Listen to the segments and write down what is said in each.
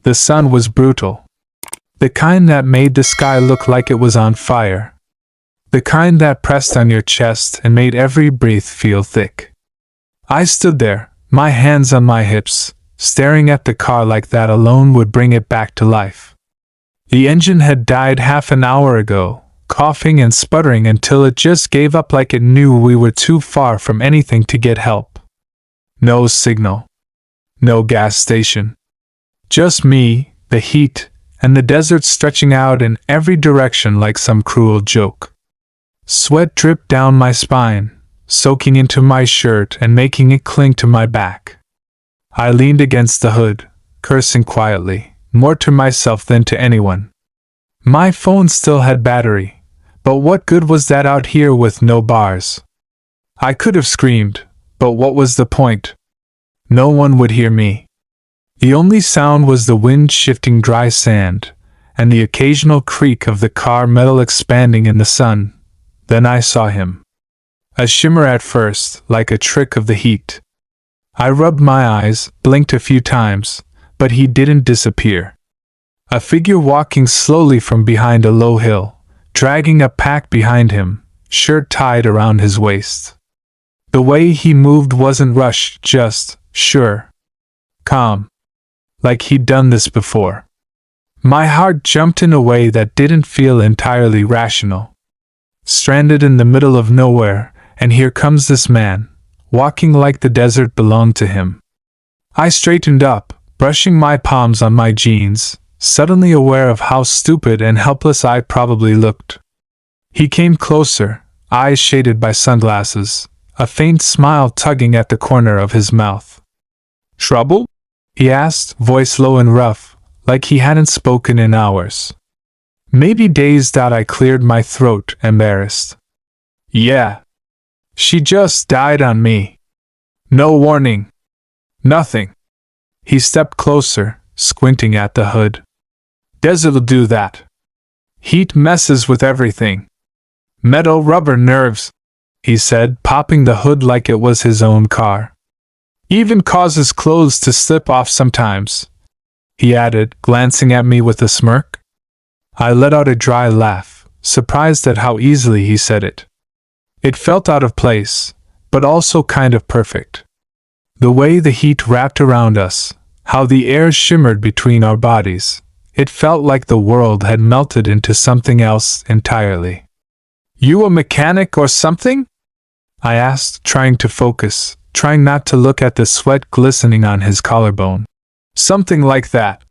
The sun was brutal. The kind that made the sky look like it was on fire. The kind that pressed on your chest and made every breath feel thick. I stood there, my hands on my hips, staring at the car like that alone would bring it back to life. The engine had died half an hour ago, coughing and sputtering until it just gave up like it knew we were too far from anything to get help. No signal. No gas station. Just me, the heat, and the desert stretching out in every direction like some cruel joke. Sweat dripped down my spine, soaking into my shirt and making it cling to my back. I leaned against the hood, cursing quietly, more to myself than to anyone. My phone still had battery, but what good was that out here with no bars? I could have screamed, but what was the point? No one would hear me. The only sound was the wind shifting dry sand, and the occasional creak of the car metal expanding in the sun. Then I saw him. A shimmer at first, like a trick of the heat. I rubbed my eyes, blinked a few times, but he didn't disappear. A figure walking slowly from behind a low hill, dragging a pack behind him, shirt tied around his waist. The way he moved wasn't rushed, just, sure, calm. Like he'd done this before. My heart jumped in a way that didn't feel entirely rational. Stranded in the middle of nowhere, and here comes this man, walking like the desert belonged to him. I straightened up, brushing my palms on my jeans, suddenly aware of how stupid and helpless I probably looked. He came closer, eyes shaded by sunglasses, a faint smile tugging at the corner of his mouth. "Trouble?" he asked, voice low and rough, like he hadn't spoken in hours. Maybe dazed out, I cleared my throat, embarrassed. "Yeah. She just died on me. No warning. Nothing." He stepped closer, squinting at the hood. "Desert'll do that. Heat messes with everything. Metal, rubber, nerves," he said, popping the hood like it was his own car. "Even causes clothes to slip off sometimes," he added, glancing at me with a smirk. I let out a dry laugh, surprised at how easily he said it. It felt out of place, but also kind of perfect. The way the heat wrapped around us, how the air shimmered between our bodies, it felt like the world had melted into something else entirely. "You a mechanic or something?" I asked, trying to focus, trying not to look at the sweat glistening on his collarbone. "Something like that,"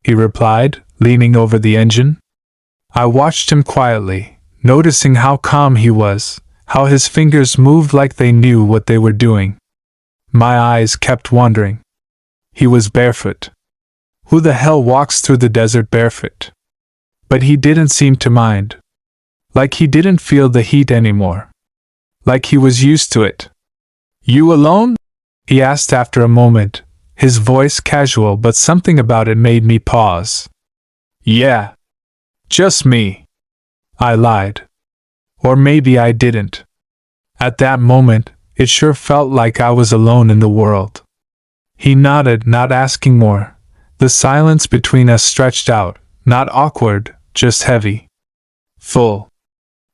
he replied, leaning over the engine. I watched him quietly, noticing how calm he was, how his fingers moved like they knew what they were doing. My eyes kept wandering. He was barefoot. Who the hell walks through the desert barefoot? But he didn't seem to mind. Like he didn't feel the heat anymore. Like he was used to it. "You alone?" he asked after a moment, his voice casual, but something about it made me pause. "Yeah. Just me," I lied. Or maybe I didn't. At that moment, it sure felt like I was alone in the world. He nodded, not asking more. The silence between us stretched out, not awkward, just heavy. Full.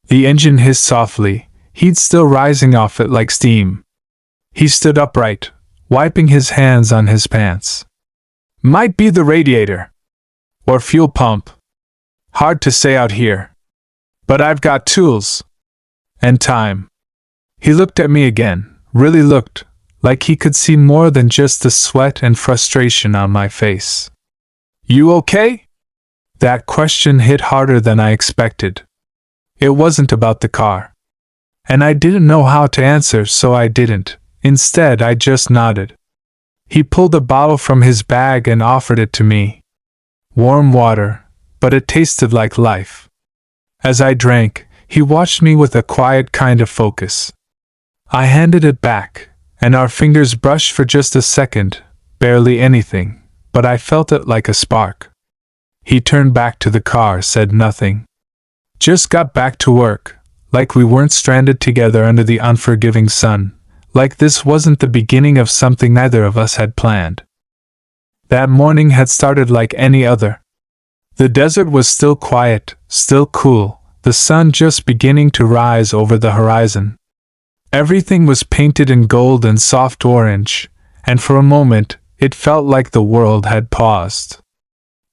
The engine hissed softly, heat still rising off it like steam. He stood upright, wiping his hands on his pants. "Might be the radiator. Or fuel pump. Hard to say out here. But I've got tools. And time." He looked at me again, really looked, like he could see more than just the sweat and frustration on my face. "You okay?" That question hit harder than I expected. It wasn't about the car. And I didn't know how to answer, so I didn't. Instead, I just nodded. He pulled a bottle from his bag and offered it to me. Warm water, but it tasted like life. As I drank, he watched me with a quiet kind of focus. I handed it back, and our fingers brushed for just a second, barely anything, but I felt it like a spark. He turned back to the car, said nothing. Just got back to work, like we weren't stranded together under the unforgiving sun, like this wasn't the beginning of something neither of us had planned. That morning had started like any other. The desert was still quiet, still cool, the sun just beginning to rise over the horizon. Everything was painted in gold and soft orange, and for a moment, it felt like the world had paused.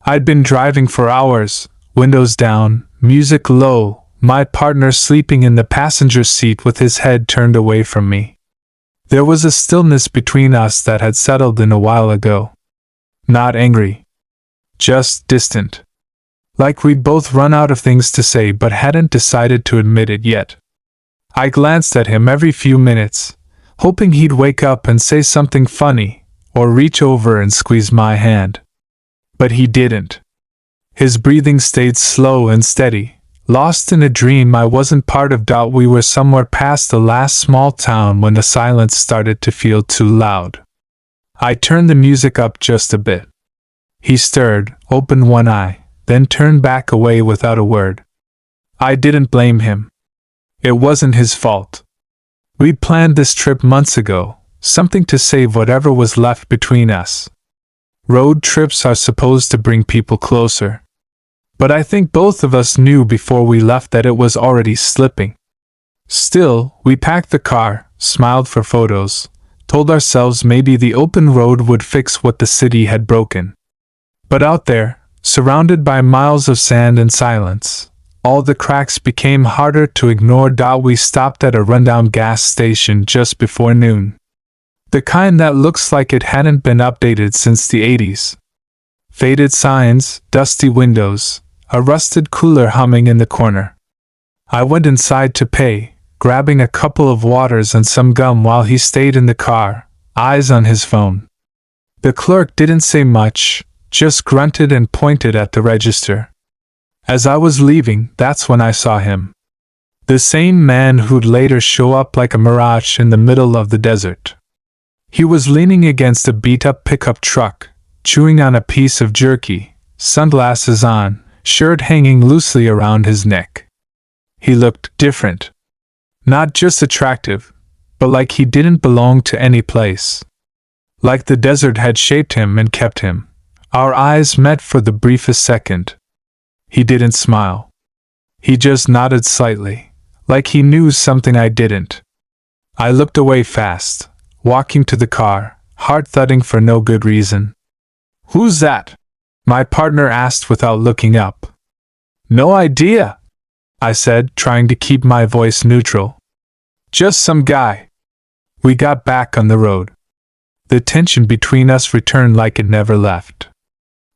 I'd been driving for hours, windows down, music low, my partner sleeping in the passenger seat with his head turned away from me. There was a stillness between us that had settled in a while ago. Not angry. Just distant. Like we'd both run out of things to say but hadn't decided to admit it yet. I glanced at him every few minutes, hoping he'd wake up and say something funny, or reach over and squeeze my hand. But he didn't. His breathing stayed slow and steady, lost in a dream I wasn't part of. We were somewhere past the last small town when the silence started to feel too loud. I turned the music up just a bit. He stirred, opened one eye, then turned back away without a word. I didn't blame him. It wasn't his fault. We'd planned this trip months ago, something to save whatever was left between us. Road trips are supposed to bring people closer. But I think both of us knew before we left that it was already slipping. Still, we packed the car, smiled for photos, told ourselves maybe the open road would fix what the city had broken. But out there, surrounded by miles of sand and silence, all the cracks became harder to ignore. We stopped at a rundown gas station just before noon. The kind that looks like it hadn't been updated since the 80s. Faded signs, dusty windows, a rusted cooler humming in the corner. I went inside to pay, grabbing a couple of waters and some gum while he stayed in the car, eyes on his phone. The clerk didn't say much, just grunted and pointed at the register. As I was leaving, that's when I saw him. The same man who'd later show up like a mirage in the middle of the desert. He was leaning against a beat-up pickup truck, chewing on a piece of jerky, sunglasses on, shirt hanging loosely around his neck. He looked different. Not just attractive, but like he didn't belong to any place. Like the desert had shaped him and kept him. Our eyes met for the briefest second. He didn't smile. He just nodded slightly, like he knew something I didn't. I looked away fast, walking to the car, heart thudding for no good reason. "Who's that?" my partner asked without looking up. "No idea," I said, trying to keep my voice neutral. "Just some guy." We got back on the road. The tension between us returned like it never left.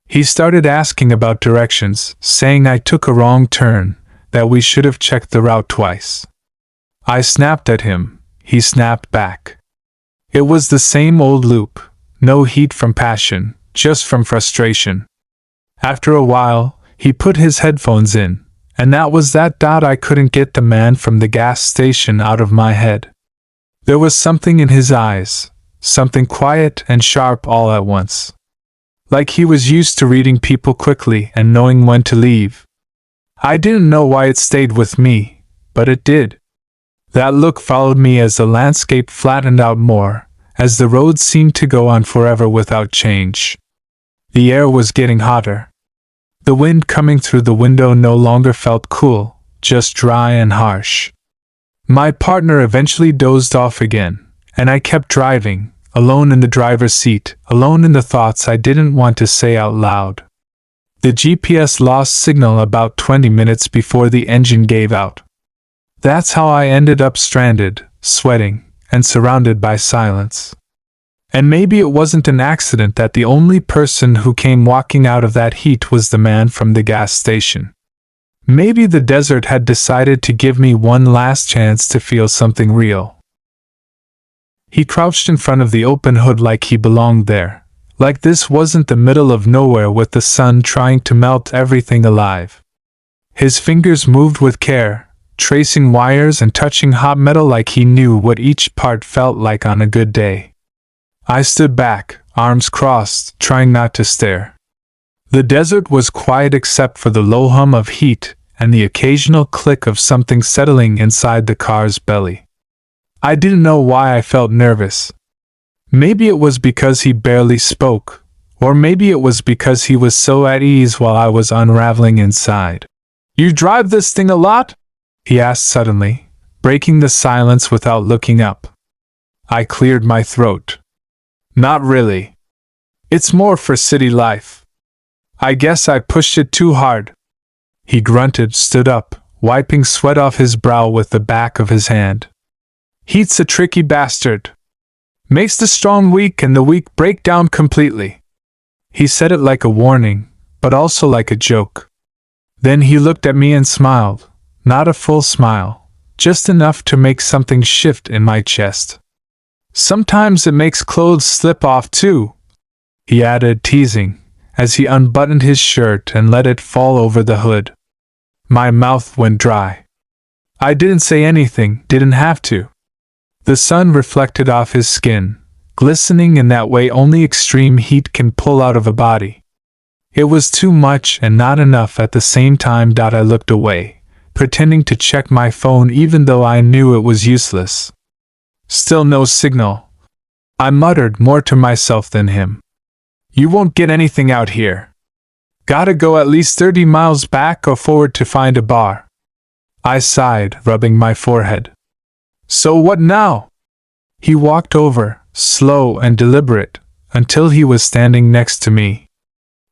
He started asking about directions, saying I took a wrong turn, that we should have checked the route twice. I snapped at him, he snapped back. It was the same old loop, no heat from passion, just from frustration. After a while, he put his headphones in, and that was that. I couldn't get the man from the gas station out of my head. There was something in his eyes, something quiet and sharp all at once. Like he was used to reading people quickly and knowing when to leave. I didn't know why it stayed with me, but it did. That look followed me as the landscape flattened out more, as the road seemed to go on forever without change. The air was getting hotter. The wind coming through the window no longer felt cool, just dry and harsh. My partner eventually dozed off again, and I kept driving, alone in the driver's seat, alone in the thoughts I didn't want to say out loud. The GPS lost signal about 20 minutes before the engine gave out. That's how I ended up stranded, sweating, and surrounded by silence. And maybe it wasn't an accident that the only person who came walking out of that heat was the man from the gas station. Maybe the desert had decided to give me one last chance to feel something real. He crouched in front of the open hood like he belonged there, like this wasn't the middle of nowhere with the sun trying to melt everything alive. His fingers moved with care, tracing wires and touching hot metal like he knew what each part felt like on a good day. I stood back, arms crossed, trying not to stare. The desert was quiet except for the low hum of heat and the occasional click of something settling inside the car's belly. I didn't know why I felt nervous. Maybe it was because he barely spoke, Or maybe it was because he was so at ease while I was unraveling inside. "You drive this thing a lot?" he asked suddenly, breaking the silence without looking up. I cleared my throat. "Not really. It's more for city life. I guess I pushed it too hard." He grunted, stood up, wiping sweat off his brow with the back of his hand. "Heat's a tricky bastard. Makes the strong weak and the weak break down completely." He said it like a warning, but also like a joke. Then he looked at me and smiled, not a full smile, just enough to make something shift in my chest. "Sometimes it makes clothes slip off too," he added, teasing, as he unbuttoned his shirt and let it fall over the hood. My mouth went dry. I didn't say anything, didn't have to. The sun reflected off his skin, glistening in that way only extreme heat can pull out of a body. It was too much and not enough at the same time. I looked away, pretending to check my phone even though I knew it was useless. Still no signal. I muttered more to myself than him. "You won't get anything out here. Gotta go at least 30 miles back or forward to find a bar." I sighed, rubbing my forehead. "So what now?" He walked over, slow and deliberate, until he was standing next to me,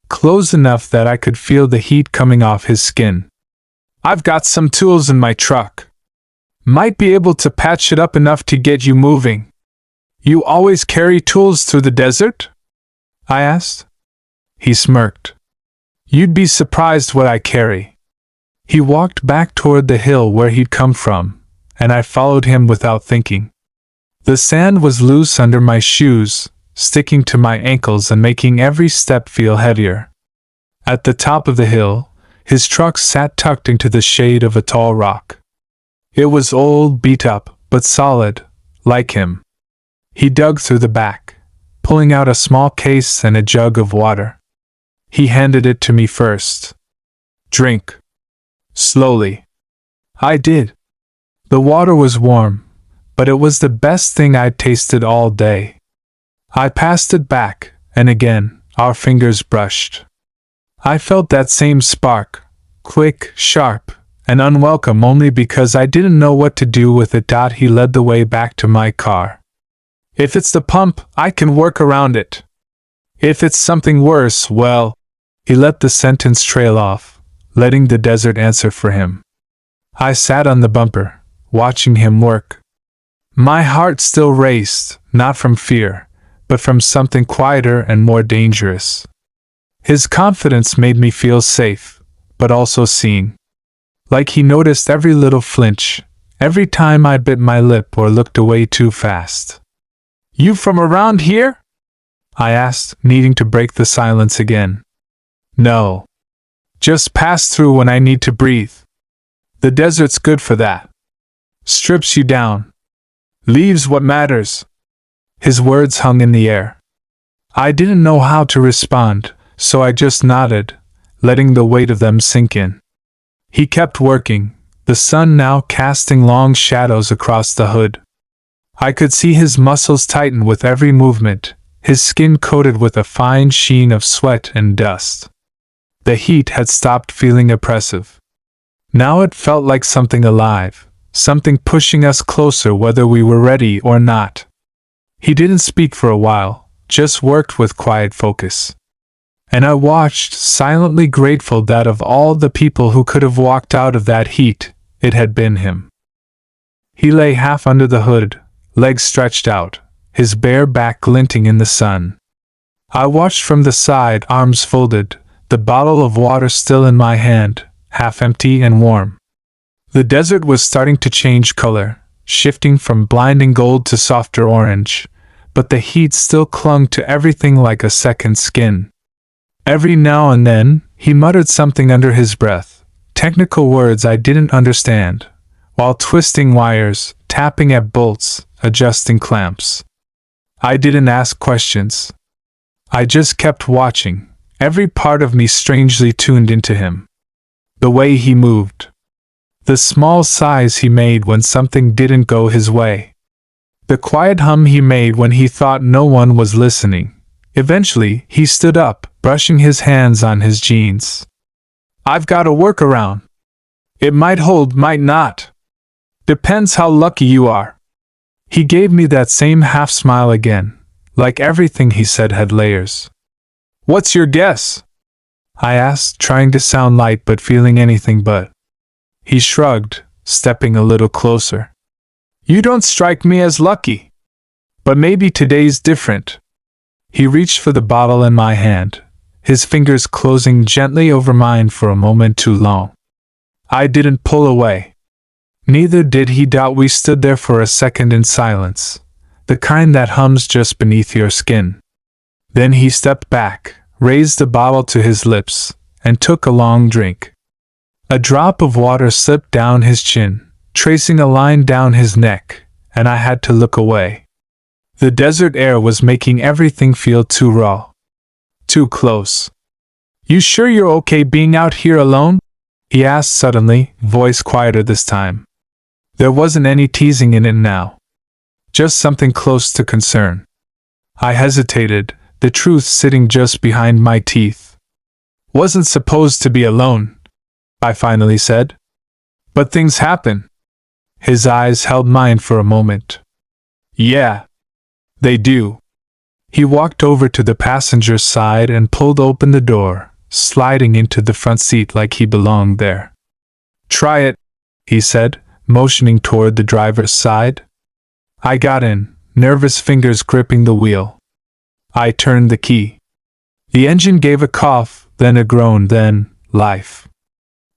close enough that I could feel the heat coming off his skin. "I've got some tools in my truck. Might be able to patch it up enough to get you moving." "You always carry tools through the desert?" I asked. He smirked. "You'd be surprised what I carry." He walked back toward the hill where he'd come from, and I followed him without thinking. The sand was loose under my shoes, sticking to my ankles and making every step feel heavier. At the top of the hill, his truck sat tucked into the shade of a tall rock. It was old, beat up, but solid, like him. He dug through the back, pulling out a small case and a jug of water. He handed it to me first. "Drink." Slowly. I did. The water was warm, but it was the best thing I'd tasted all day. I passed it back, and again, our fingers brushed. I felt that same spark, quick, sharp, and unwelcome only because I didn't know what to do with it. He led the way back to my car. "If it's the pump, I can work around it. If it's something worse, well..." He let the sentence trail off, letting the desert answer for him. I sat on the bumper, watching him work. My heart still raced, not from fear, but from something quieter and more dangerous. His confidence made me feel safe, but also seen. Like he noticed every little flinch, every time I bit my lip or looked away too fast. "You from around here?" I asked, needing to break the silence again. "No. Just pass through when I need to breathe. The desert's good for that. Strips you down. Leaves what matters." His words hung in the air. I didn't know how to respond, so I just nodded, letting the weight of them sink in. He kept working, the sun now casting long shadows across the hood. I could see his muscles tighten with every movement, his skin coated with a fine sheen of sweat and dust. The heat had stopped feeling oppressive. Now it felt like something alive, something pushing us closer whether we were ready or not. He didn't speak for a while, just worked with quiet focus. And I watched, silently grateful that of all the people who could have walked out of that heat, it had been him. He lay half under the hood, legs stretched out, his bare back glinting in the sun. I watched from the side, arms folded, the bottle of water still in my hand, half empty and warm. The desert was starting to change color, shifting from blinding gold to softer orange, but the heat still clung to everything like a second skin. Every now and then, he muttered something under his breath, technical words I didn't understand, while twisting wires, tapping at bolts, adjusting clamps. I didn't ask questions. I just kept watching, every part of me strangely tuned into him. The way he moved. The small sighs he made when something didn't go his way. The quiet hum he made when he thought no one was listening. Eventually, he stood up, brushing his hands on his jeans. I've got a workaround. It might hold, might not. Depends how lucky you are. He gave me that same half smile again, like everything he said had layers. What's your guess? I asked, trying to sound light but feeling anything but. He shrugged, stepping a little closer. You don't strike me as lucky. But maybe today's different. He reached for the bottle in my hand, his fingers closing gently over mine for a moment too long. I didn't pull away. Neither did he. We stood there for a second in silence, the kind that hums just beneath your skin. Then he stepped back, raised the bottle to his lips, and took a long drink. A drop of water slipped down his chin, tracing a line down his neck, and I had to look away. The desert air was making everything feel too raw. Too close. You sure you're okay being out here alone? He asked suddenly, voice quieter this time. There wasn't any teasing in it now. Just something close to concern. I hesitated, the truth sitting just behind my teeth. Wasn't supposed to be alone, I finally said. But things happen. His eyes held mine for a moment. Yeah. They do. He walked over to the passenger's side and pulled open the door, sliding into the front seat like he belonged there. Try it, he said, motioning toward the driver's side. I got in, nervous fingers gripping the wheel. I turned the key. The engine gave a cough, then a groan, then life.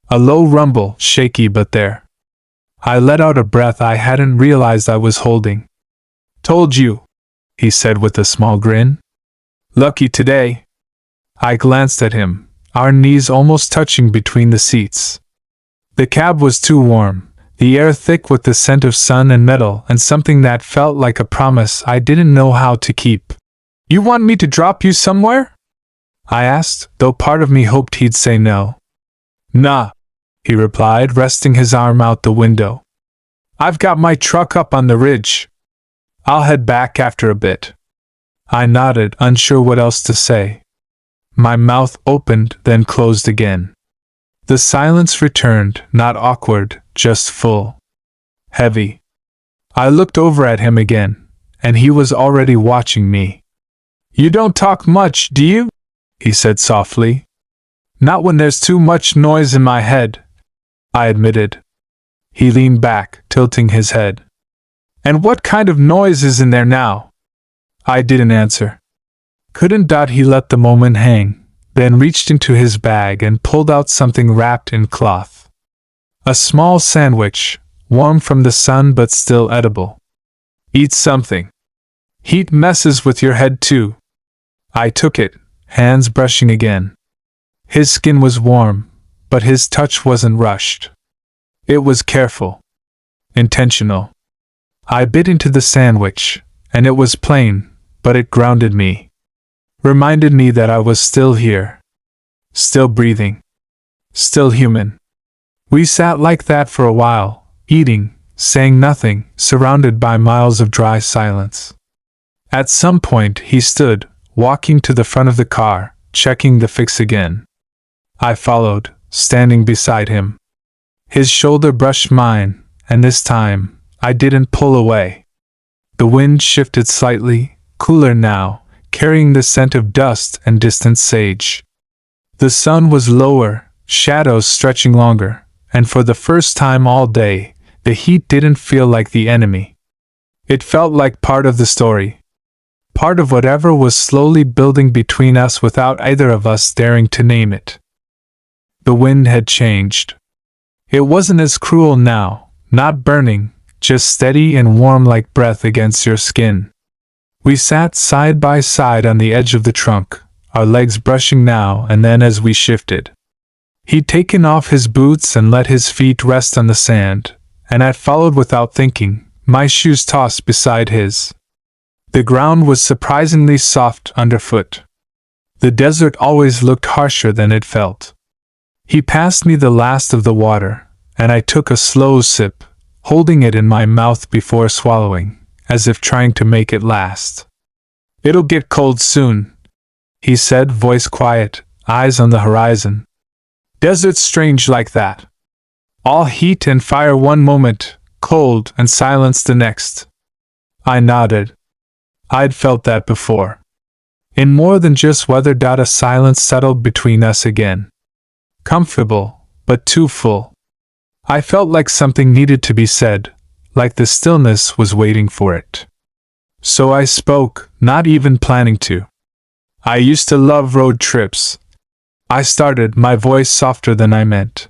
A low rumble, shaky but there. I let out a breath I hadn't realized I was holding. Told you, he said with a small grin. Lucky today. I glanced at him, our knees almost touching between the seats. The cab was too warm, the air thick with the scent of sun and metal and something that felt like a promise I didn't know how to keep. You want me to drop you somewhere? I asked, though part of me hoped he'd say no. Nah, he replied, resting his arm out the window. I've got my truck up on the ridge. I'll head back after a bit. I nodded, unsure what else to say. My mouth opened, then closed again. The silence returned, not awkward, just full. Heavy. I looked over at him again, and he was already watching me. You don't talk much, do you? He said softly. Not when there's too much noise in my head, I admitted. He leaned back, tilting his head. And what kind of noise is in there now? I didn't answer. Couldn't. He let the moment hang, then reached into his bag and pulled out something wrapped in cloth. A small sandwich, warm from the sun but still edible. Eat something. Heat messes with your head too. I took it, hands brushing again. His skin was warm, but his touch wasn't rushed. It was careful. Intentional. I bit into the sandwich, and it was plain, but it grounded me. Reminded me that I was still here. Still breathing. Still human. We sat like that for a while, eating, saying nothing, surrounded by miles of dry silence. At some point he stood, walking to the front of the car, checking the fix again. I followed, standing beside him. His shoulder brushed mine, and this time, I didn't pull away. The wind shifted slightly, cooler now, carrying the scent of dust and distant sage. The sun was lower, shadows stretching longer, and for the first time all day, the heat didn't feel like the enemy. It felt like part of the story. Part of whatever was slowly building between us without either of us daring to name it. The wind had changed. It wasn't as cruel now, not burning, just steady and warm like breath against your skin. We sat side by side on the edge of the trunk, our legs brushing now and then as we shifted. He'd taken off his boots and let his feet rest on the sand, and I followed without thinking, my shoes tossed beside his. The ground was surprisingly soft underfoot. The desert always looked harsher than it felt. He passed me the last of the water, and I took a slow sip, holding it in my mouth before swallowing, as if trying to make it last. It'll get cold soon, he said, voice quiet, eyes on the horizon. Desert's strange like that. All heat and fire one moment, cold and silence the next. I nodded. I'd felt that before. In more than just weather. A silence settled between us again. Comfortable, but too full. I felt like something needed to be said, like the stillness was waiting for it. So I spoke, not even planning to. I used to love road trips. I started, my voice softer than I meant.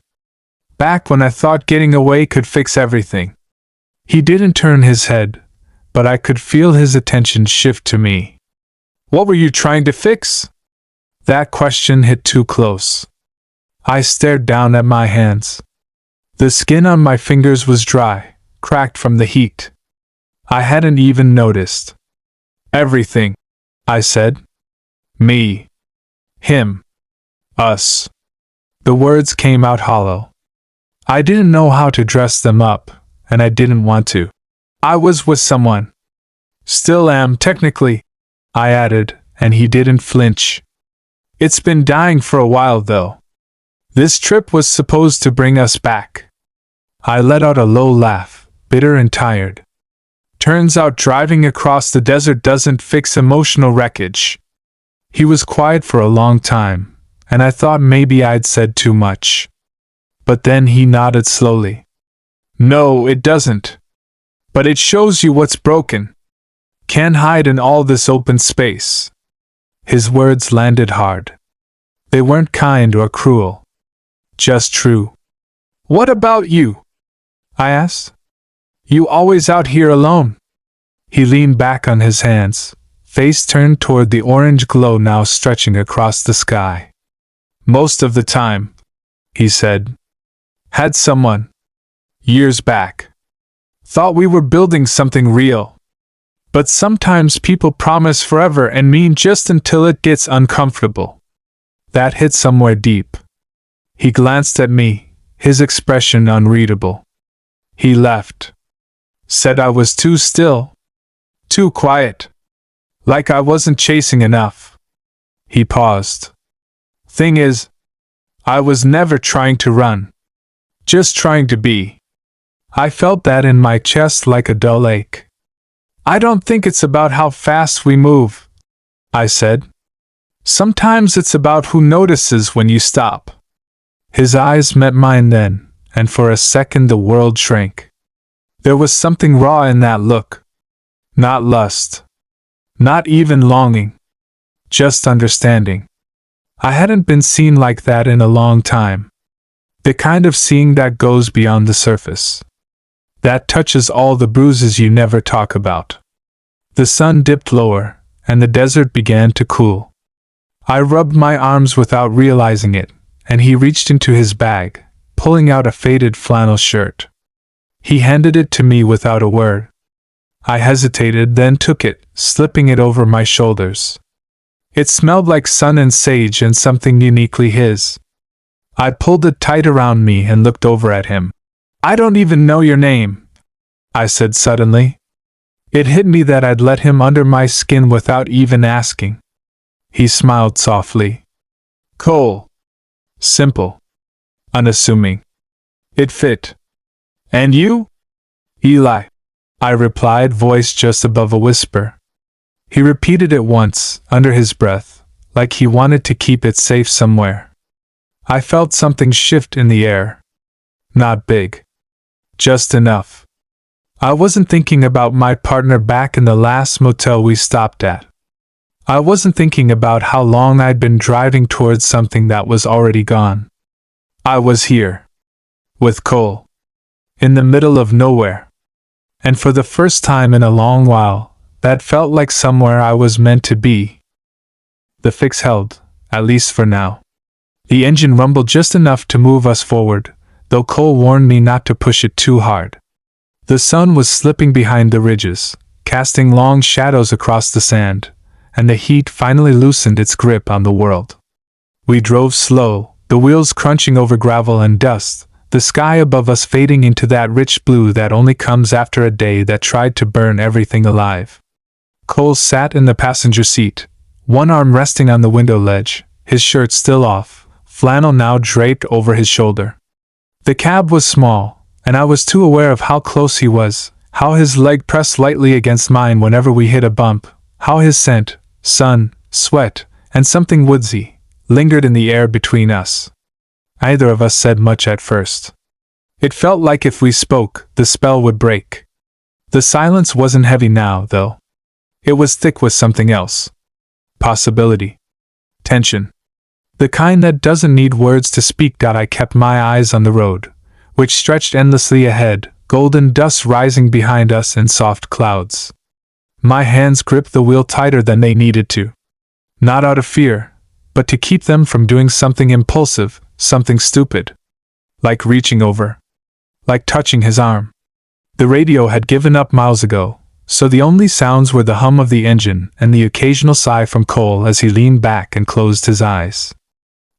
Back when I thought getting away could fix everything. He didn't turn his head, but I could feel his attention shift to me. What were you trying to fix? That question hit too close. I stared down at my hands. The skin on my fingers was dry, cracked from the heat. I hadn't even noticed. Everything, I said. Me. Him. Us. The words came out hollow. I didn't know how to dress them up, and I didn't want to. I was with someone. Still am, technically, I added, and he didn't flinch. It's been dying for a while, though. This trip was supposed to bring us back. I let out a low laugh, bitter and tired. Turns out driving across the desert doesn't fix emotional wreckage. He was quiet for a long time, and I thought maybe I'd said too much. But then he nodded slowly. No, it doesn't. But it shows you what's broken. Can't hide in all this open space. His words landed hard. They weren't kind or cruel. Just true. What about you? I asked. You always out here alone? He leaned back on his hands, face turned toward the orange glow now stretching across the sky. Most of the time, he said. Had someone. Years back. Thought we were building something real. But sometimes people promise forever and mean just until it gets uncomfortable. That hit somewhere deep. He glanced at me, his expression unreadable. He left. Said I was too still. Too quiet. Like I wasn't chasing enough. He paused. Thing is, I was never trying to run. Just trying to be. I felt that in my chest like a dull ache. I don't think it's about how fast we move, I said. Sometimes it's about who notices when you stop. His eyes met mine then, and for a second the world shrank. There was something raw in that look. Not lust. Not even longing. Just understanding. I hadn't been seen like that in a long time. The kind of seeing that goes beyond the surface. That touches all the bruises you never talk about. The sun dipped lower, and the desert began to cool. I rubbed my arms without realizing it, and he reached into his bag, pulling out a faded flannel shirt. He handed it to me without a word. I hesitated, then took it, slipping it over my shoulders. It smelled like sun and sage and something uniquely his. I pulled it tight around me and looked over at him. I don't even know your name, I said suddenly. It hit me that I'd let him under my skin without even asking. He smiled softly. Cole. Simple. Unassuming. It fit. And you? Eli, I replied, voice just above a whisper. He repeated it once, under his breath, like he wanted to keep it safe somewhere. I felt something shift in the air. Not big. Just enough. I wasn't thinking about my partner back in the last motel we stopped at. I wasn't thinking about how long I'd been driving towards something that was already gone. I was here. With Cole. In the middle of nowhere. And for the first time in a long while, that felt like somewhere I was meant to be. The fix held, at least for now. The engine rumbled just enough to move us forward, though Cole warned me not to push it too hard. The sun was slipping behind the ridges, casting long shadows across the sand, and the heat finally loosened its grip on the world. We drove slow, the wheels crunching over gravel and dust, the sky above us fading into that rich blue that only comes after a day that tried to burn everything alive. Cole sat in the passenger seat, one arm resting on the window ledge, his shirt still off, flannel now draped over his shoulder. The cab was small, and I was too aware of how close he was, how his leg pressed lightly against mine whenever we hit a bump, how his scent, sun, sweat, and something woodsy, lingered in the air between us. Neither of us said much at first. It felt like if we spoke, the spell would break. The silence wasn't heavy now, though. It was thick with something else. Possibility. Tension. The kind that doesn't need words to speak. I kept my eyes on the road, which stretched endlessly ahead, golden dust rising behind us in soft clouds. My hands gripped the wheel tighter than they needed to. Not out of fear, but to keep them from doing something impulsive, something stupid. Like reaching over. Like touching his arm. The radio had given up miles ago, so the only sounds were the hum of the engine and the occasional sigh from Cole as he leaned back and closed his eyes.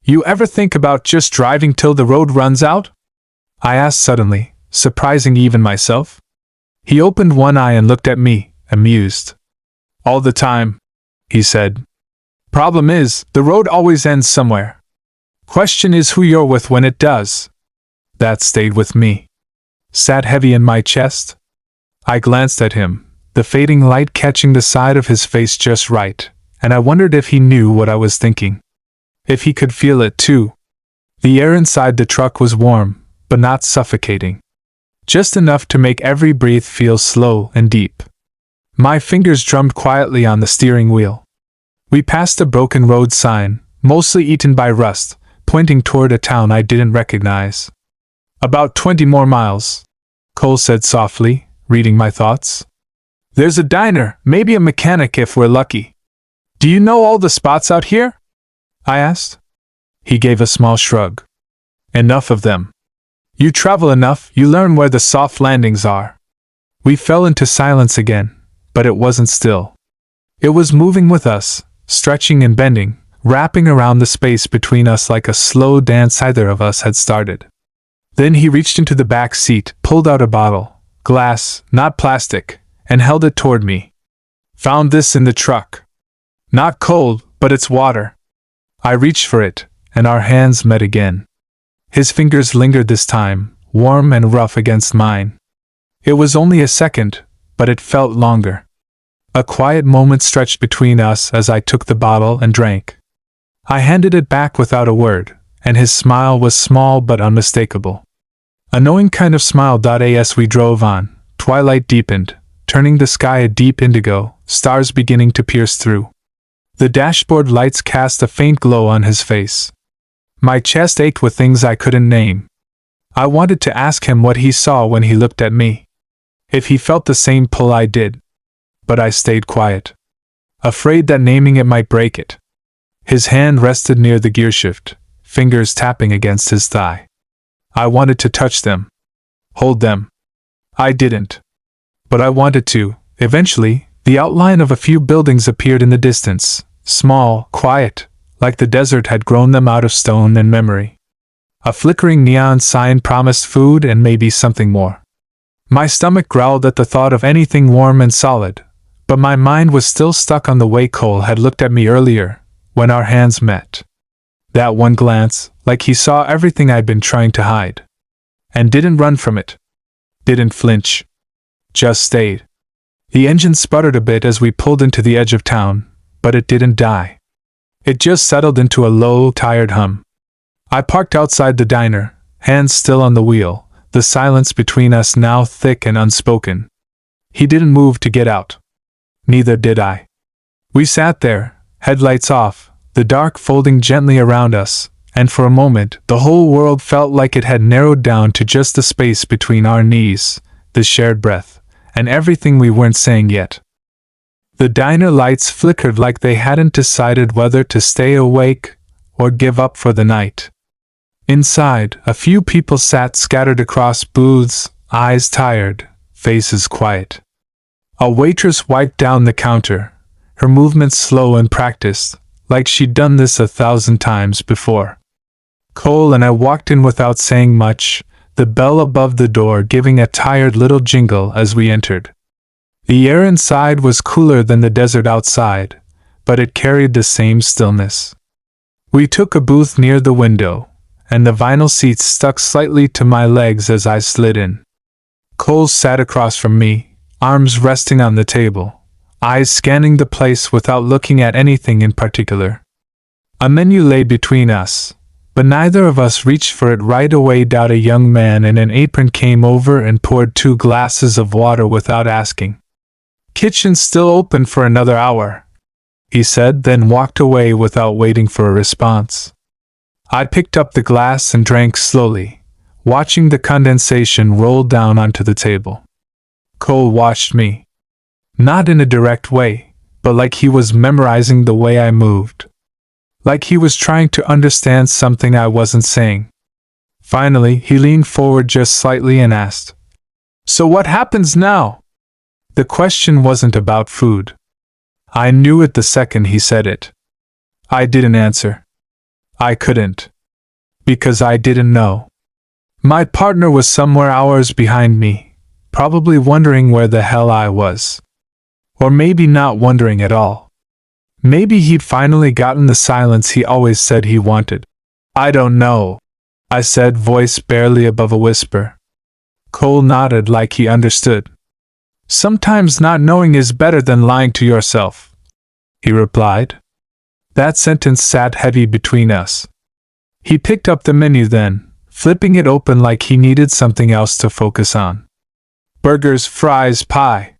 "You ever think about just driving till the road runs out?" I asked suddenly, surprising even myself. He opened one eye and looked at me, amused. "All the time," he said. "Problem is, the road always ends somewhere. Question is who you're with when it does." That stayed with me. Sat heavy in my chest. I glanced at him, the fading light catching the side of his face just right, and I wondered if he knew what I was thinking. If he could feel it too. The air inside the truck was warm, but not suffocating. Just enough to make every breath feel slow and deep. My fingers drummed quietly on the steering wheel. We passed a broken road sign, mostly eaten by rust, pointing toward a town I didn't recognize. "About 20 more miles," Cole said softly, reading my thoughts. "There's a diner, maybe a mechanic if we're lucky. Do you know all the spots out here?" I asked. He gave a small shrug. "Enough of them. You travel enough, you learn where the soft landings are." We fell into silence again, but it wasn't still. It was moving with us, stretching and bending, wrapping around the space between us like a slow dance either of us had started. Then he reached into the back seat, pulled out a bottle, glass, not plastic, and held it toward me. "Found this in the truck. Not cold, but it's water." I reached for it, and our hands met again. His fingers lingered this time, warm and rough against mine. It was only a second, but it felt longer. A quiet moment stretched between us as I took the bottle and drank. I handed it back without a word, and his smile was small but unmistakable. A knowing kind of smile. As we drove on, twilight deepened, turning the sky a deep indigo, stars beginning to pierce through. The dashboard lights cast a faint glow on his face. My chest ached with things I couldn't name. I wanted to ask him what he saw when he looked at me. If he felt the same pull I did. But I stayed quiet. Afraid that naming it might break it. His hand rested near the gearshift, fingers tapping against his thigh. I wanted to touch them. Hold them. I didn't. But I wanted to. Eventually, the outline of a few buildings appeared in the distance, small, quiet, like the desert had grown them out of stone and memory. A flickering neon sign promised food and maybe something more. My stomach growled at the thought of anything warm and solid, but my mind was still stuck on the way Cole had looked at me earlier, when our hands met. That one glance, like he saw everything I'd been trying to hide. And didn't run from it. Didn't flinch. Just stayed. The engine sputtered a bit as we pulled into the edge of town, but it didn't die. It just settled into a low, tired hum. I parked outside the diner, hands still on the wheel, the silence between us now thick and unspoken. He didn't move to get out. Neither did I. We sat there, headlights off, the dark folding gently around us, and for a moment the whole world felt like it had narrowed down to just the space between our knees, the shared breath, and everything we weren't saying yet. The diner lights flickered like they hadn't decided whether to stay awake or give up for the night. Inside, a few people sat scattered across booths, eyes tired, faces quiet. A waitress wiped down the counter, her movements slow and practiced, like she'd done this 1,000 times before. Cole and I walked in without saying much, the bell above the door giving a tired little jingle as we entered. The air inside was cooler than the desert outside, but it carried the same stillness. We took a booth near the window, and the vinyl seats stuck slightly to my legs as I slid in. Cole sat across from me, arms resting on the table, eyes scanning the place without looking at anything in particular. A menu lay between us, but neither of us reached for it right away. A young man in an apron came over and poured 2 glasses of water without asking. "Kitchen's still open for another hour," he said, then walked away without waiting for a response. I picked up the glass and drank slowly, watching the condensation roll down onto the table. Cole watched me. Not in a direct way, but like he was memorizing the way I moved. Like he was trying to understand something I wasn't saying. Finally, he leaned forward just slightly and asked, "So what happens now?" The question wasn't about food. I knew it the second he said it. I didn't answer. I couldn't. Because I didn't know. My partner was somewhere hours behind me, probably wondering where the hell I was. Or maybe not wondering at all. Maybe he'd finally gotten the silence he always said he wanted. "I don't know," I said, voice barely above a whisper. Cole nodded like he understood. "Sometimes not knowing is better than lying to yourself," he replied. That sentence sat heavy between us. He picked up the menu then, flipping it open like he needed something else to focus on. "Burgers, fries, pie.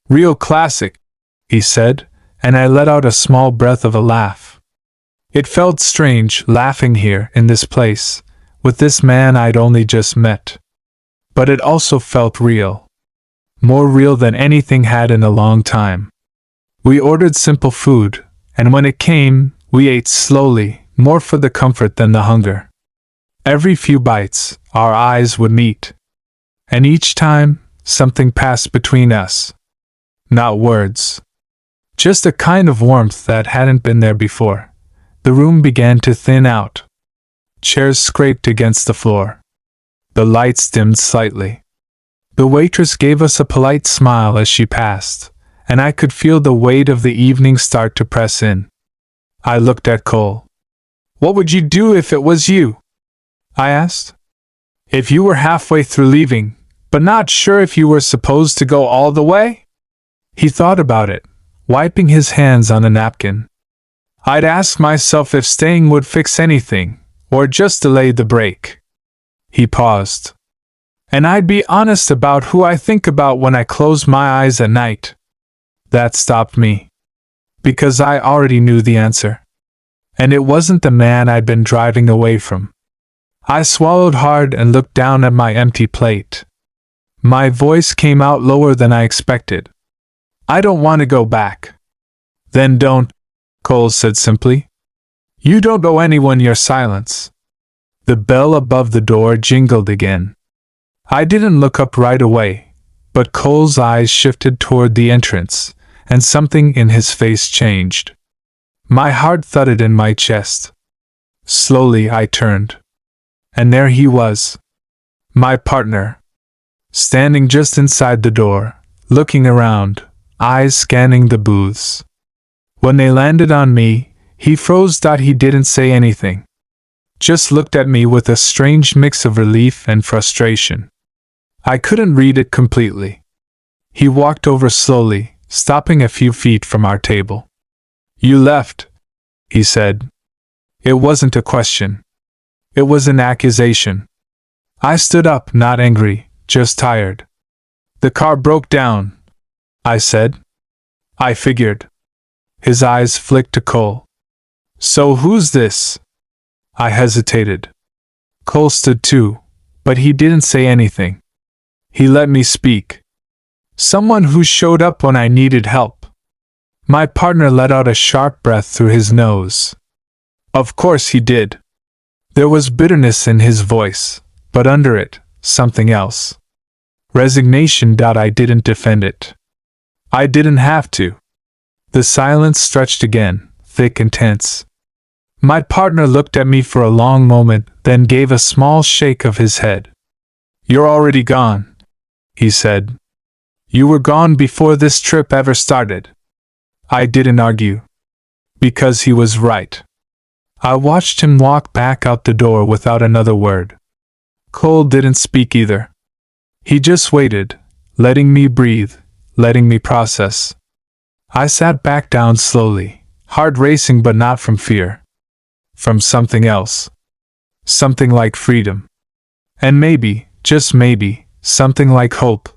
Real classic," he said, and I let out a small breath of a laugh. It felt strange, laughing here, in this place, with this man I'd only just met. But it also felt real. More real than anything had in a long time. We ordered simple food, and when it came, we ate slowly, more for the comfort than the hunger. Every few bites, our eyes would meet. And each time, something passed between us. Not words. Just a kind of warmth that hadn't been there before. The room began to thin out. Chairs scraped against the floor. The lights dimmed slightly. The waitress gave us a polite smile as she passed, and I could feel the weight of the evening start to press in. I looked at Cole. "What would you do if it was you?" I asked. "If you were halfway through leaving, but not sure if you were supposed to go all the way?" He thought about it, wiping his hands on a napkin. "I'd ask myself if staying would fix anything, or just delay the break." He paused. "And I'd be honest about who I think about when I close my eyes at night." That stopped me. Because I already knew the answer. And it wasn't the man I'd been driving away from. I swallowed hard and looked down at my empty plate. My voice came out lower than I expected. "I don't want to go back." "Then don't," Cole said simply. "You don't owe anyone your silence." The bell above the door jingled again. I didn't look up right away, but Cole's eyes shifted toward the entrance, and something in his face changed. My heart thudded in my chest. Slowly I turned. And there he was. My partner. Standing just inside the door, looking around, eyes scanning the booths. When they landed on me, he froze. He didn't say anything. Just looked at me with a strange mix of relief and frustration. I couldn't read it completely. He walked over slowly, stopping a few feet from our table. "You left," he said. It wasn't a question. It was an accusation. I stood up, not angry, just tired. "The car broke down," I said. "I figured." His eyes flicked to Cole. "So who's this?" I hesitated. Cole stood too, but he didn't say anything. He let me speak. "Someone who showed up when I needed help." My partner let out a sharp breath through his nose. Of course he did. There was bitterness in his voice, but under it, something else. Resignation. I didn't defend it. I didn't have to. The silence stretched again, thick and tense. My partner looked at me for a long moment, then gave a small shake of his head. "You're already gone," he said. "You were gone before this trip ever started." I didn't argue. Because he was right. I watched him walk back out the door without another word. Cole didn't speak either. He just waited, letting me breathe, letting me process. I sat back down slowly, heart racing but not from fear. From something else. Something like freedom. And maybe, just maybe, something like hope.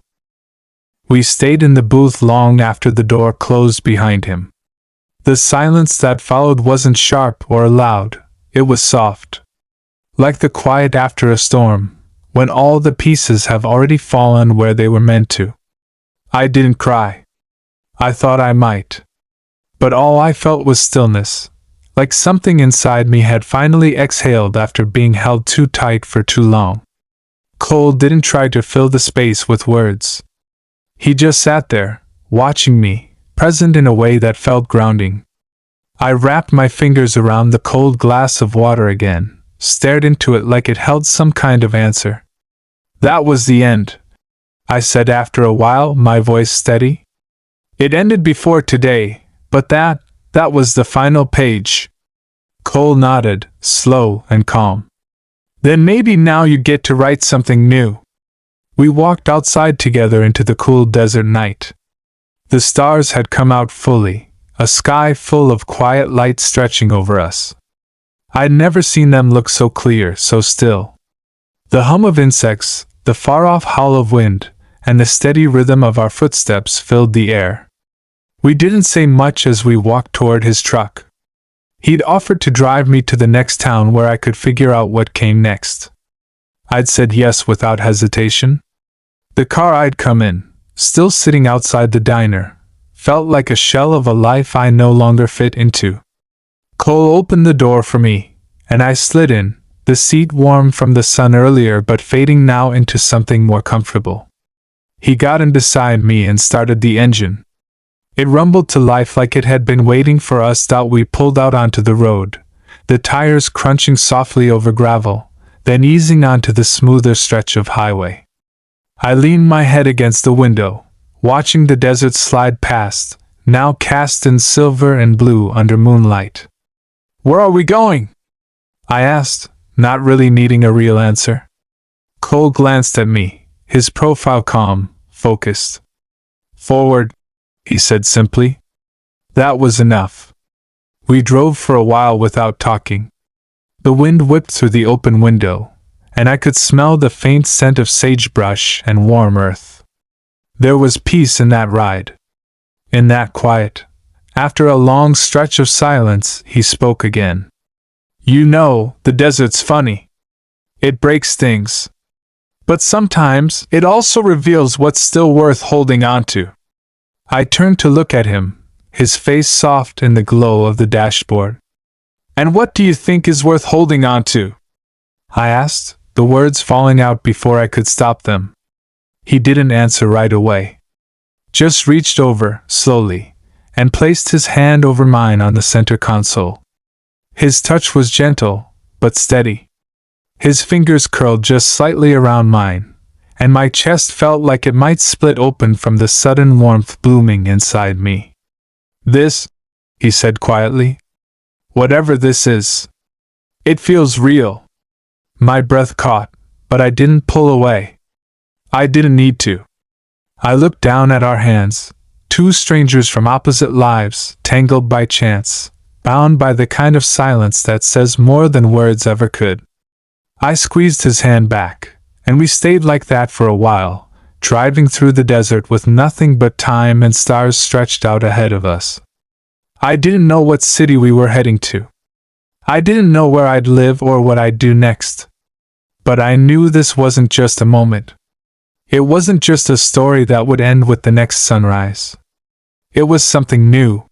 We stayed in the booth long after the door closed behind him. The silence that followed wasn't sharp or loud, it was soft. Like the quiet after a storm, when all the pieces have already fallen where they were meant to. I didn't cry. I thought I might. But all I felt was stillness, like something inside me had finally exhaled after being held too tight for too long. Cole didn't try to fill the space with words. He just sat there, watching me, present in a way that felt grounding. I wrapped my fingers around the cold glass of water again, stared into it like it held some kind of answer. That was the end, I said after a while, my voice steady. It ended before today, but that was the final page. Cole nodded, slow and calm. Then maybe now you get to write something new. We walked outside together into the cool desert night. The stars had come out fully, a sky full of quiet light stretching over us. I'd never seen them look so clear, so still. The hum of insects, the far-off howl of wind, and the steady rhythm of our footsteps filled the air. We didn't say much as we walked toward his truck. He'd offered to drive me to the next town where I could figure out what came next. I'd said yes without hesitation. The car I'd come in, still sitting outside the diner, felt like a shell of a life I no longer fit into. Cole opened the door for me, and I slid in, the seat warm from the sun earlier but fading now into something more comfortable. He got in beside me and started the engine. It rumbled to life like it had been waiting for us. We pulled out onto the road, the tires crunching softly over gravel, then easing onto the smoother stretch of highway. I leaned my head against the window, watching the desert slide past, now cast in silver and blue under moonlight. Where are we going? I asked, not really needing a real answer. Cole glanced at me, his profile calm, focused. Forward, he said simply. That was enough. We drove for a while without talking. The wind whipped through the open window, and I could smell the faint scent of sagebrush and warm earth. There was peace in that ride. In that quiet. After a long stretch of silence, he spoke again. You know, the desert's funny. It breaks things. But sometimes, it also reveals what's still worth holding on to. I turned to look at him, his face soft in the glow of the dashboard. And what do you think is worth holding on to? I asked, the words falling out before I could stop them. He didn't answer right away. Just reached over, slowly, and placed his hand over mine on the center console. His touch was gentle, but steady. His fingers curled just slightly around mine, and my chest felt like it might split open from the sudden warmth blooming inside me. This, he said quietly, whatever this is, it feels real. My breath caught, but I didn't pull away. I didn't need to. I looked down at our hands, two strangers from opposite lives, tangled by chance, bound by the kind of silence that says more than words ever could. I squeezed his hand back, and we stayed like that for a while, driving through the desert with nothing but time and stars stretched out ahead of us. I didn't know what city we were heading to. I didn't know where I'd live or what I'd do next. But I knew this wasn't just a moment. It wasn't just a story that would end with the next sunrise. It was something new.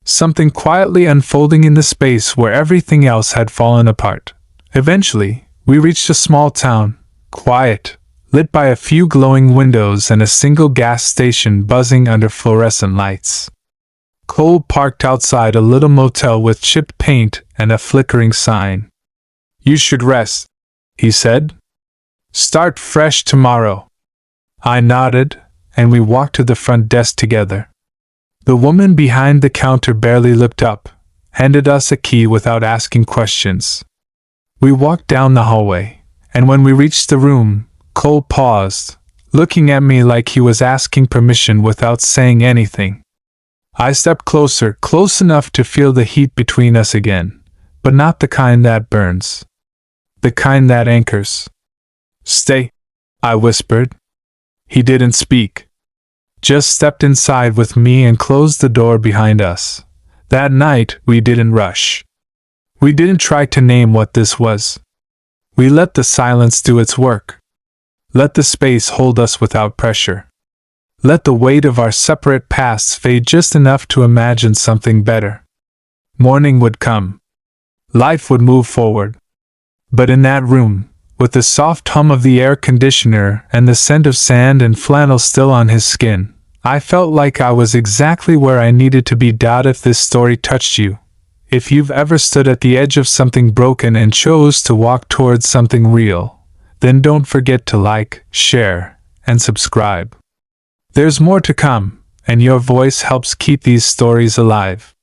Something quietly unfolding in the space where everything else had fallen apart. Eventually, we reached a small town, quiet, lit by a few glowing windows and a single gas station buzzing under fluorescent lights. Cole parked outside a little motel with chipped paint and a flickering sign. You should rest, he said. Start fresh tomorrow. I nodded, and we walked to the front desk together. The woman behind the counter barely looked up, handed us a key without asking questions. We walked down the hallway, and when we reached the room, Cole paused, looking at me like he was asking permission without saying anything. I stepped closer, close enough to feel the heat between us again, but not the kind that burns. The kind that anchors. "Stay," I whispered. He didn't speak. Just stepped inside with me and closed the door behind us. That night, we didn't rush. We didn't try to name what this was. We let the silence do its work. Let the space hold us without pressure. Let the weight of our separate pasts fade just enough to imagine something better. Morning would come. Life would move forward. But in that room, with the soft hum of the air conditioner and the scent of sand and flannel still on his skin, I felt like I was exactly where I needed to be. If this story touched you, if you've ever stood at the edge of something broken and chose to walk towards something real, then don't forget to like, share, and subscribe. There's more to come, and your voice helps keep these stories alive.